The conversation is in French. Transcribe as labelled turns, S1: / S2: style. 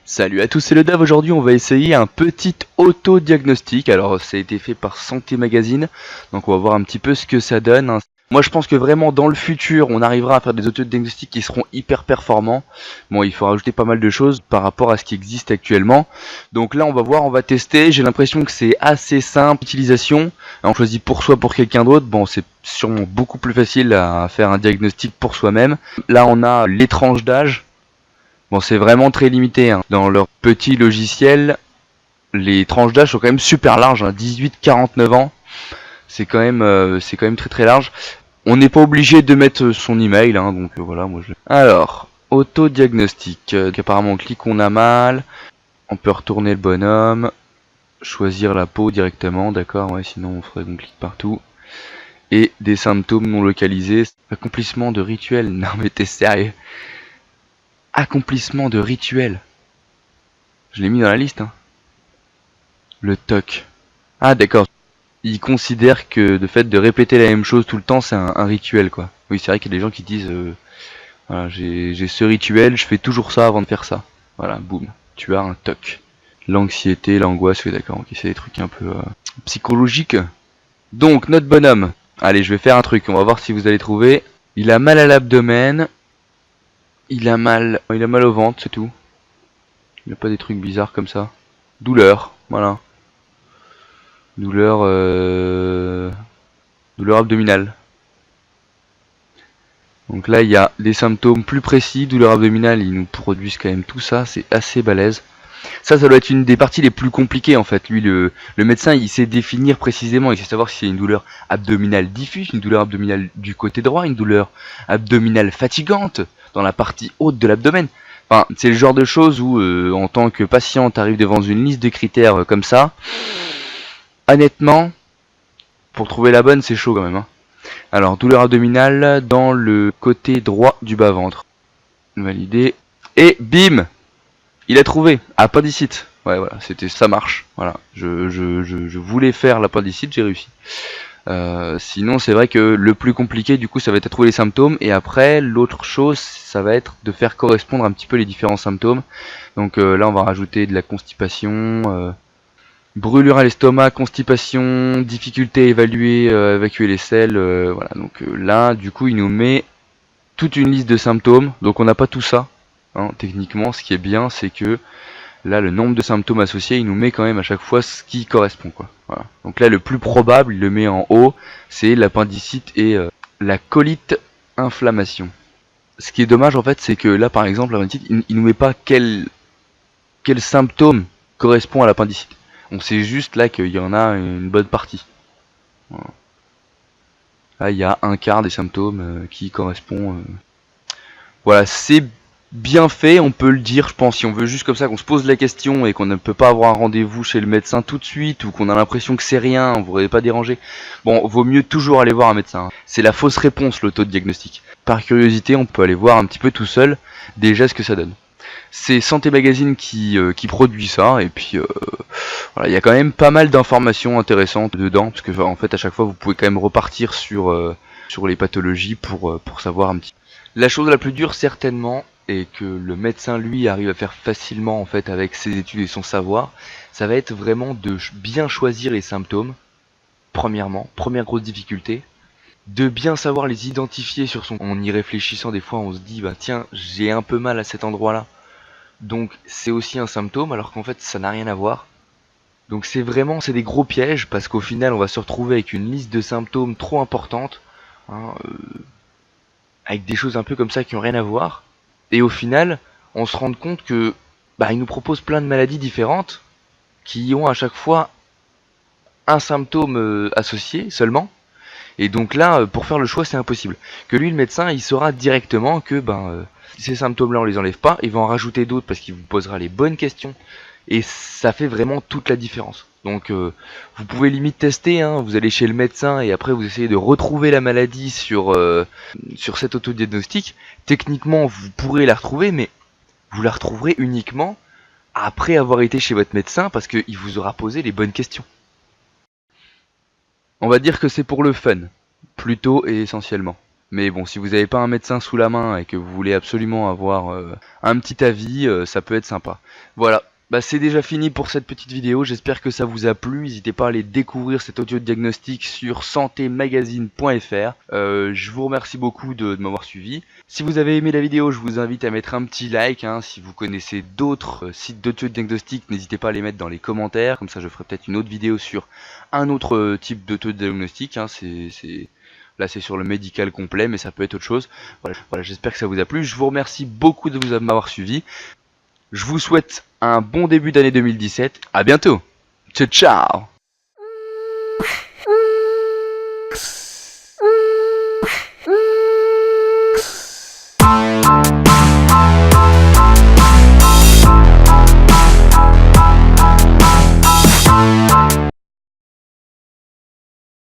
S1: Salut à tous, c'est le Dav. Aujourd'hui on va essayer un petit auto-diagnostic. Alors ça a été fait par Santé Magazine, donc on va voir un petit peu ce que ça donne, hein. Moi je pense que vraiment dans le futur on arrivera à faire des auto-diagnostics qui seront hyper performants. Bon, il faut rajouter pas mal de choses par rapport à ce qui existe actuellement. Donc là on va voir, on va tester. J'ai l'impression que c'est assez simple d'utilisation. On choisit pour soi, pour quelqu'un d'autre. Bon, c'est sûrement beaucoup plus facile à faire un diagnostic pour soi-même. Là on a les tranches d'âge. Bon, c'est vraiment très limité, hein. Dans leur petit logiciel, les tranches d'âge sont quand même super larges, hein. 18-49 ans, c'est quand même très très large. On n'est pas obligé de mettre son email, hein, donc voilà, moi je... Alors, auto-diagnostic. Apparemment, on clique, on a mal. On peut retourner le bonhomme. Choisir la peau directement, d'accord, ouais, sinon on ferait donc clic partout. Et des symptômes non localisés. Accomplissement de rituel. Non mais t'es sérieux? Accomplissement de rituel. Je l'ai mis dans la liste, hein. Le TOC. Ah d'accord. Il considère que le fait de répéter la même chose tout le temps, c'est un rituel, quoi. Oui, c'est vrai qu'il y a des gens qui disent voilà, j'ai ce rituel, je fais toujours ça avant de faire ça. Voilà, boum. Tu as un TOC. L'anxiété, l'angoisse, oui d'accord, ok, c'est des trucs un peu psychologiques. Donc, notre bonhomme. Allez, je vais faire un truc, on va voir si vous allez trouver. Il a mal à l'abdomen. Il a mal au ventre, c'est tout. Il n'y a pas des trucs bizarres comme ça. Douleur, voilà. Douleur, douleur abdominale. Donc là, il y a des symptômes plus précis. Douleur abdominale, ils nous produisent quand même tout ça. C'est assez balèze. Ça doit être une des parties les plus compliquées en fait. Lui, le médecin, il sait définir précisément. Il sait savoir si c'est une douleur abdominale diffuse, une douleur abdominale du côté droit, une douleur abdominale fatigante dans la partie haute de l'abdomen. Enfin, c'est le genre de choses où, en tant que patient, t'arrives devant une liste de critères comme ça. Honnêtement, pour trouver la bonne, c'est chaud quand même, hein. Alors, douleur abdominale dans le côté droit du bas-ventre. Validé. Et bim! Il a trouvé. Appendicite. Ouais, voilà, ça marche. Voilà. Je voulais faire l'appendicite, j'ai réussi. Sinon, c'est vrai que le plus compliqué, du coup, ça va être à trouver les symptômes. Et après, l'autre chose, ça va être de faire correspondre un petit peu les différents symptômes. Donc là, on va rajouter de la constipation, brûlure à l'estomac, constipation, difficulté à évacuer les selles, voilà. Donc là, du coup, il nous met toute une liste de symptômes. Donc on n'a pas tout ça, hein. Techniquement, ce qui est bien, c'est que là, le nombre de symptômes associés, il nous met quand même à chaque fois ce qui correspond, quoi. Voilà. Donc là, le plus probable, il le met en haut, c'est l'appendicite et la colite inflammation. Ce qui est dommage, en fait, c'est que là, par exemple, l'appendicite, il nous met pas quel symptôme correspond à l'appendicite. On sait juste là qu'il y en a une bonne partie. Voilà. Là, il y a un quart des symptômes qui correspond. Voilà, c'est bien fait, on peut le dire, je pense, si on veut juste comme ça qu'on se pose la question et qu'on ne peut pas avoir un rendez-vous chez le médecin tout de suite ou qu'on a l'impression que c'est rien, on voudrait pas déranger. Bon, vaut mieux toujours aller voir un médecin. C'est la fausse réponse, l'auto-diagnostic. Par curiosité, on peut aller voir un petit peu tout seul déjà ce que ça donne. C'est Santé Magazine qui produit ça, et puis voilà, il y a quand même pas mal d'informations intéressantes dedans, parce que en fait à chaque fois vous pouvez quand même repartir sur les pathologies pour savoir un petit. La chose la plus dure certainement, et que le médecin lui arrive à faire facilement en fait avec ses études et son savoir, ça va être vraiment de bien choisir les symptômes, premièrement, première grosse difficulté, de bien savoir les identifier sur son... En y réfléchissant des fois on se dit bah tiens j'ai un peu mal à cet endroit là, donc c'est aussi un symptôme alors qu'en fait ça n'a rien à voir. Donc c'est des gros pièges parce qu'au final on va se retrouver avec une liste de symptômes trop importante, hein, avec des choses un peu comme ça qui ont rien à voir. Et au final on se rend compte que bah, il nous propose plein de maladies différentes qui ont à chaque fois un symptôme associé seulement. Et donc là, pour faire le choix, c'est impossible. Que lui, le médecin, il saura directement que ces symptômes-là, on les enlève pas, il va en rajouter d'autres parce qu'il vous posera les bonnes questions. Et ça fait vraiment toute la différence. Donc vous pouvez limite tester, hein, vous allez chez le médecin et après vous essayez de retrouver la maladie sur cet autodiagnostic. Techniquement, vous pourrez la retrouver, mais vous la retrouverez uniquement après avoir été chez votre médecin parce qu'il vous aura posé les bonnes questions. On va dire que c'est pour le fun, plutôt et essentiellement. Mais bon, si vous n'avez pas un médecin sous la main et que vous voulez absolument avoir un petit avis, ça peut être sympa. Voilà, bah, c'est déjà fini pour cette petite vidéo, j'espère que ça vous a plu. N'hésitez pas à aller découvrir cet audio diagnostic sur santémagazine.fr. Je vous remercie beaucoup de m'avoir suivi. Si vous avez aimé la vidéo, je vous invite à mettre un petit like, hein. Si vous connaissez d'autres sites d'auto diagnostic, n'hésitez pas à les mettre dans les commentaires, comme ça je ferai peut-être une autre vidéo sur un autre type d'auto diagnostic, hein. Là c'est sur le médical complet, mais ça peut être autre chose. Voilà, j'espère que ça vous a plu. Je vous remercie beaucoup de m'avoir suivi. Je vous souhaite un bon début d'année 2017. À bientôt. Ciao ciao.